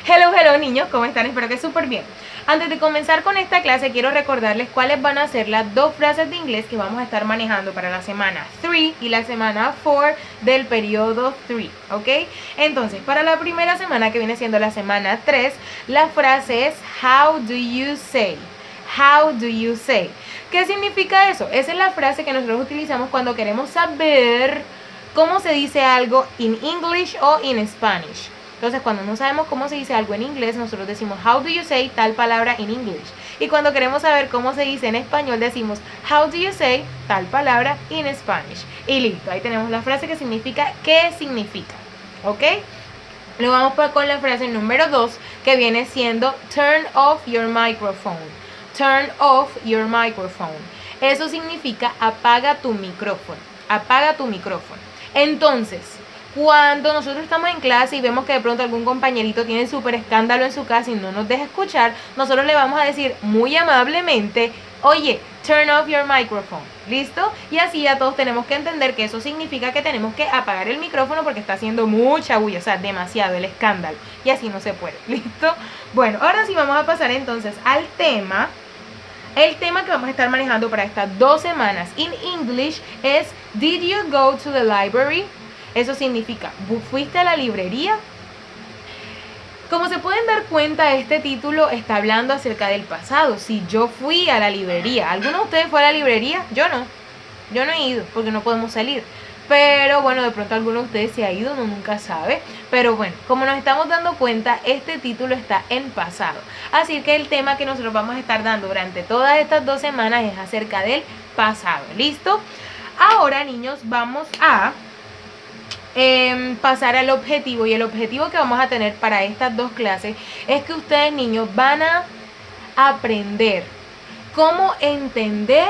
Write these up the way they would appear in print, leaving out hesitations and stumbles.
Hello niños, ¿cómo están? Espero que súper bien. Antes de comenzar con esta clase quiero recordarles cuáles van a ser las dos frases de inglés que vamos a estar manejando para la semana 3 y la semana 4 del periodo 3, ¿ok? Entonces, para la primera semana, que viene siendo la semana 3, la frase es How do you say? How do you say? ¿Qué significa eso? Esa es la frase que nosotros utilizamos cuando queremos saber cómo se dice algo in English o in Spanish. Entonces, cuando no sabemos cómo se dice algo en inglés, nosotros decimos how do you say tal palabra in English. Y cuando queremos saber cómo se dice en español, decimos how do you say tal palabra in Spanish. Y listo, ahí tenemos la frase que significa qué significa, ¿ok? Luego vamos con la frase número 2, que viene siendo turn off your microphone. Turn off your microphone. Eso significa apaga tu micrófono. Apaga tu micrófono. Entonces, cuando nosotros estamos en clase y vemos que de pronto algún compañerito tiene súper escándalo en su casa y no nos deja escuchar, nosotros le vamos a decir muy amablemente, oye, turn off your microphone, ¿listo? Y así ya todos tenemos que entender que eso significa que tenemos que apagar el micrófono porque está haciendo mucha bulla, o sea, demasiado el escándalo, y así no se puede, ¿listo? Bueno, ahora sí vamos a pasar entonces al tema. El tema que vamos a estar manejando para estas 2 semanas in English es Did you go to the library? Eso significa, ¿fuiste a la librería? Como se pueden dar cuenta, este título está hablando acerca del pasado. Si yo fui a la librería, ¿alguno de ustedes fue a la librería? Yo no he ido porque no podemos salir. Pero bueno, de pronto alguno de ustedes se ha ido, uno nunca sabe. Pero bueno, como nos estamos dando cuenta, este título está en pasado. Así que el tema que nosotros vamos a estar dando durante todas estas 2 semanas es acerca del pasado. ¿Listo? Ahora, niños, vamos a pasar al objetivo. Y el objetivo que vamos a tener para estas 2 clases es que ustedes, niños, van a aprender cómo entender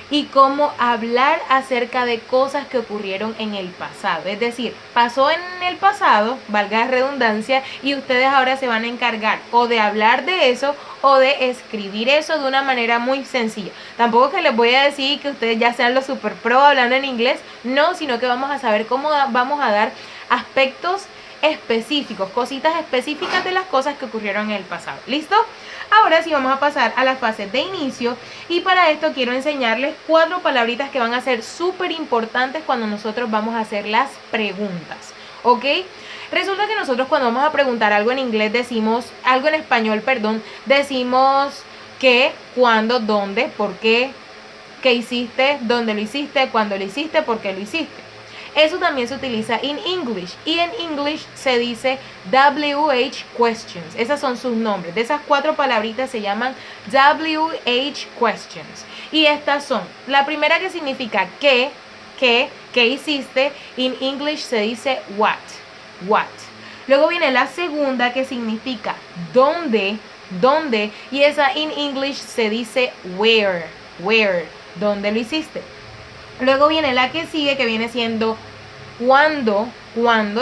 y cómo hablar acerca de cosas que ocurrieron en el pasado. Es decir, pasó en el pasado, valga la redundancia, y ustedes ahora se van a encargar o de hablar de eso o de escribir eso de una manera muy sencilla. Tampoco es que les voy a decir que ustedes ya sean los super pro hablando en inglés, no, sino que vamos a saber cómo vamos a dar aspectos específicos, cositas específicas de las cosas que ocurrieron en el pasado. ¿Listo? Ahora sí vamos a pasar a la fase de inicio, y para esto quiero enseñarles 4 palabritas que van a ser súper importantes cuando nosotros vamos a hacer las preguntas, ¿ok? Resulta que nosotros cuando vamos a preguntar algo en inglés decimos, algo en español, perdón, decimos qué, cuándo, dónde, por qué hiciste, dónde lo hiciste, cuándo lo hiciste, por qué lo hiciste. Eso también se utiliza en English, y en English se dice WH questions. Esos son sus nombres. De esas 4 palabritas se llaman WH questions. Y estas son, la primera que significa qué hiciste, en English se dice what. Luego viene la segunda que significa dónde, y esa en English se dice where, dónde lo hiciste. Luego viene la que sigue, que viene siendo cuándo,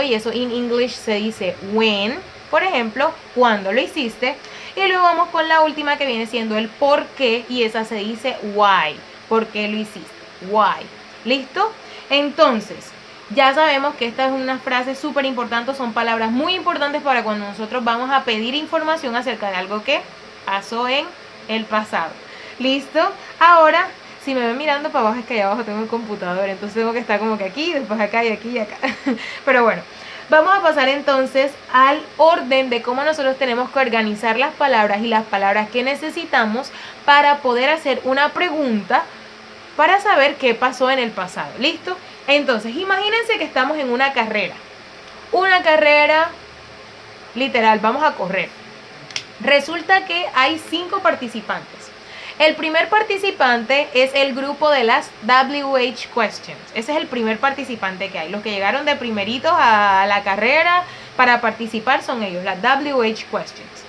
y eso en English se dice when, por ejemplo, cuándo lo hiciste. Y luego vamos con la última, que viene siendo el por qué, y esa se dice why, por qué lo hiciste, why. ¿Listo? Entonces, ya sabemos que esta es una frase súper importante, son palabras muy importantes para cuando nosotros vamos a pedir información acerca de algo que pasó en el pasado. ¿Listo? Ahora, si me ven mirando para abajo es que allá abajo tengo el computador, entonces tengo que estar como que aquí, después acá y aquí y acá. Pero bueno, vamos a pasar entonces al orden de cómo nosotros tenemos que organizar las palabras y las palabras que necesitamos para poder hacer una pregunta para saber qué pasó en el pasado. ¿Listo? Entonces, imagínense que estamos en una carrera. Una carrera literal, vamos a correr. Resulta que hay 5 participantes. El primer participante es el grupo de las WH questions. Ese es el primer participante que hay. Los que llegaron de primeritos a la carrera para participar son ellos, las WH questions.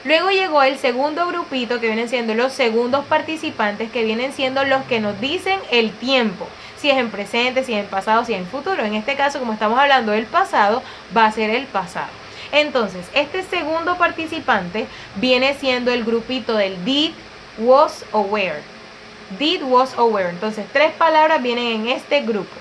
Luego llegó el segundo grupito, que vienen siendo los segundos participantes, que vienen siendo los que nos dicen el tiempo. Si es en presente, si es en pasado, si es en futuro. En este caso, como estamos hablando del pasado, va a ser el pasado. Entonces, este segundo participante viene siendo el grupito del did, was o were. Did, was o were. Entonces, 3 palabras vienen en este grupo.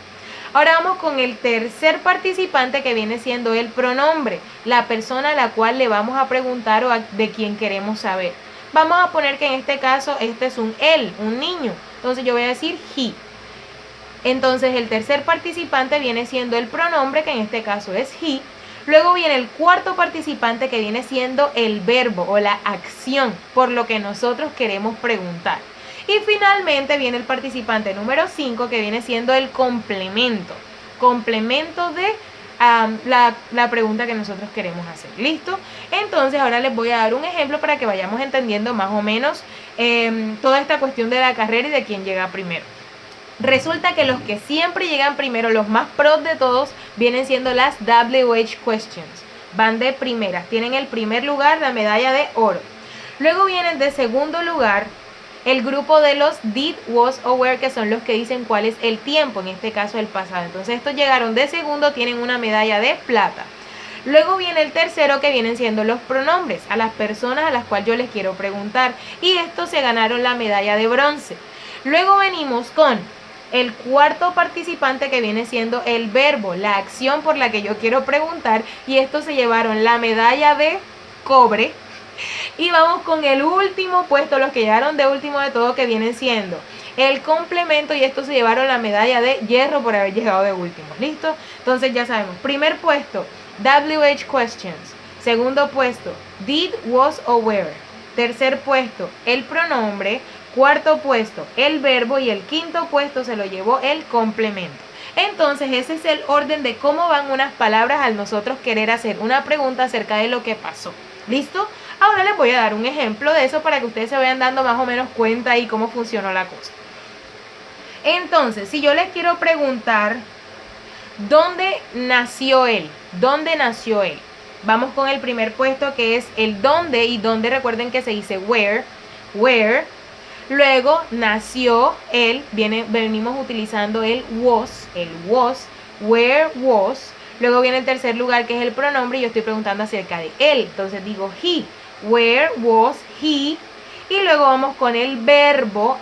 Ahora vamos con el tercer participante, que viene siendo el pronombre, la persona a la cual le vamos a preguntar o de quien queremos saber. Vamos a poner que en este caso este es un él, un niño. Entonces yo voy a decir he. Entonces el tercer participante viene siendo el pronombre, que en este caso es he. Luego viene el cuarto participante, que viene siendo el verbo o la acción por lo que nosotros queremos preguntar. Y finalmente viene el participante número 5, que viene siendo el complemento. Complemento de la pregunta que nosotros queremos hacer. ¿Listo? Entonces ahora les voy a dar un ejemplo para que vayamos entendiendo más o menos toda esta cuestión de la carrera y de quién llega primero. Resulta que los que siempre llegan primero, los más pros de todos, vienen siendo las WH questions. Van de primeras, tienen el primer lugar, la medalla de oro. Luego vienen de segundo lugar el grupo de los did, was o were, que son los que dicen cuál es el tiempo, en este caso el pasado. Entonces estos llegaron de segundo, tienen una medalla de plata. Luego viene el tercero, que vienen siendo los pronombres, a las personas a las cuales yo les quiero preguntar. Y estos se ganaron la medalla de bronce. Luego venimos con el cuarto participante, que viene siendo el verbo, la acción por la que yo quiero preguntar. Y estos se llevaron la medalla de cobre. Y vamos con el último puesto, los que llegaron de último de todo, que vienen siendo el complemento, y estos se llevaron la medalla de hierro por haber llegado de último. ¿Listo? Entonces ya sabemos, primer puesto, WH questions. Segundo puesto, did, was o were. Tercer puesto, el pronombre. Cuarto puesto, el verbo. Y el quinto puesto se lo llevó el complemento. Entonces ese es el orden de cómo van unas palabras al nosotros querer hacer una pregunta acerca de lo que pasó. ¿Listo? Ahora les voy a dar un ejemplo de eso para que ustedes se vayan dando más o menos cuenta ahí cómo funcionó la cosa. Entonces, si yo les quiero preguntar, ¿dónde nació él? ¿Dónde nació él? Vamos con el primer puesto, que es el dónde, y dónde recuerden que se dice where. Luego nació él, venimos utilizando el was, where was. Luego viene el tercer lugar, que es el pronombre, y yo estoy preguntando acerca de él. Entonces digo he, where was he. Y luego vamos con el verbo,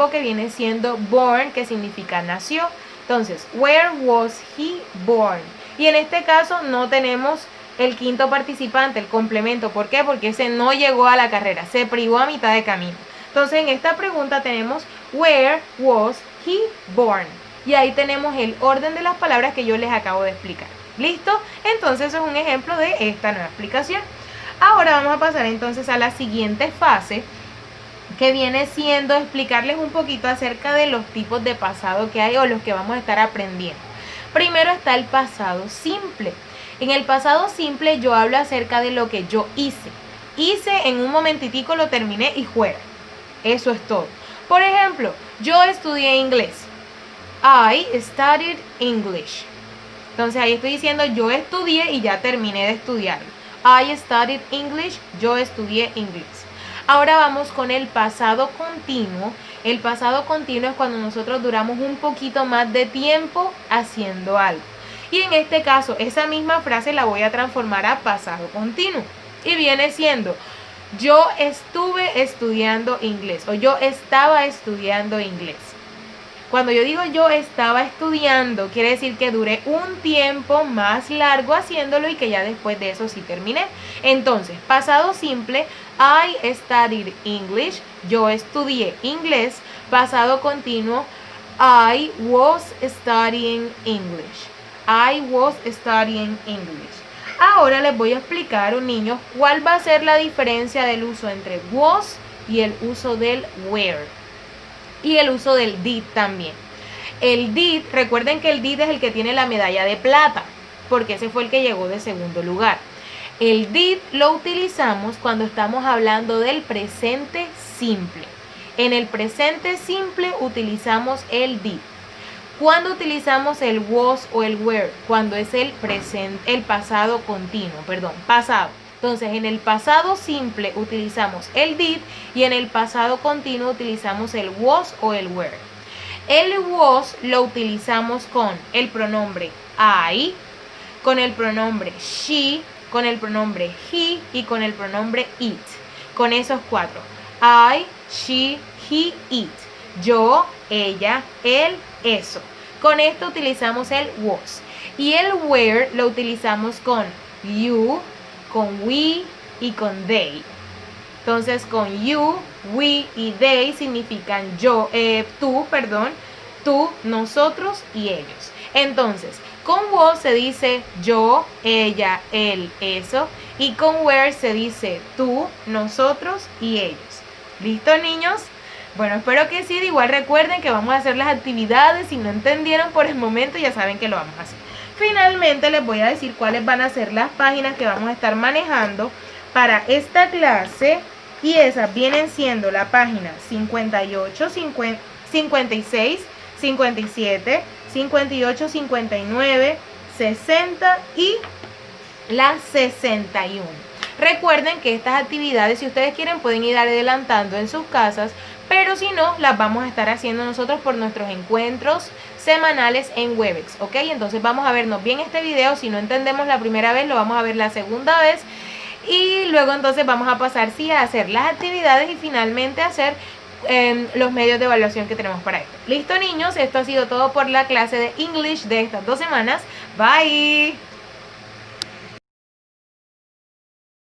que viene siendo born, que significa nació. Entonces, where was he born? Y en este caso no tenemos el quinto participante, el complemento. ¿Por qué? Porque ese no llegó a la carrera, se privó a mitad de camino. Entonces en esta pregunta tenemos where was he born. Y ahí tenemos el orden de las palabras que yo les acabo de explicar. ¿Listo? Entonces eso es un ejemplo de esta nueva explicación. Ahora vamos a pasar entonces a la siguiente fase, que viene siendo explicarles un poquito acerca de los tipos de pasado que hay, o los que vamos a estar aprendiendo. Primero está el pasado simple. En el pasado simple yo hablo acerca de lo que yo hice. Hice en un momentitico, lo terminé y fuera. Eso es todo. Por ejemplo, yo estudié inglés. I studied English. Entonces ahí estoy diciendo yo estudié y ya terminé de estudiarlo. I studied English, yo estudié inglés. Ahora vamos con el pasado continuo. El pasado continuo es cuando nosotros duramos un poquito más de tiempo haciendo algo. Y en este caso, esa misma frase la voy a transformar a pasado continuo. Y viene siendo, yo estuve estudiando inglés, o yo estaba estudiando inglés. Cuando yo digo yo estaba estudiando, quiere decir que duré un tiempo más largo haciéndolo y que ya después de eso sí terminé. Entonces, pasado simple, I studied English, yo estudié inglés. Pasado continuo, I was studying English. I was studying English. Ahora les voy a explicar, niños, cuál va a ser la diferencia del uso entre was y el uso del were. Y el uso del did también. El did, recuerden que el did es el que tiene la medalla de plata, porque ese fue el que llegó de segundo lugar. El did lo utilizamos cuando estamos hablando del presente simple. En el presente simple utilizamos el did. ¿Cuándo utilizamos el was o el were? Cuando es el pasado continuo, pasado. Entonces, en el pasado simple utilizamos el did y en el pasado continuo utilizamos el was o el were. El was lo utilizamos con el pronombre I, con el pronombre she, con el pronombre he y con el pronombre it. Con esos cuatro. I, she, he, it. Yo, ella, él, eso. Con esto utilizamos el was. Y el where lo utilizamos con you, con we y con they. Entonces con you, we y they significan tú, nosotros y ellos. Entonces, con was se dice yo, ella, él, eso. Y con where se dice tú, nosotros y ellos. ¿Listo, niños? Bueno, espero que sí. Igual recuerden que vamos a hacer las actividades. Si no entendieron por el momento, ya saben que lo vamos a hacer. Finalmente les voy a decir cuáles van a ser las páginas que vamos a estar manejando para esta clase. Y esas vienen siendo la página 58, 56, 57, 58, 59, 60 y la 61. Recuerden que estas actividades, si ustedes quieren, pueden ir adelantando en sus casas, pero si no, las vamos a estar haciendo nosotros por nuestros encuentros semanales en Webex, ¿ok? Entonces vamos a vernos bien este video. Si no entendemos la primera vez, lo vamos a ver la segunda vez. Y luego entonces vamos a pasar a hacer las actividades y finalmente a hacer los medios de evaluación que tenemos para esto. Listo, niños, esto ha sido todo por la clase de English de estas 2 semanas. Bye.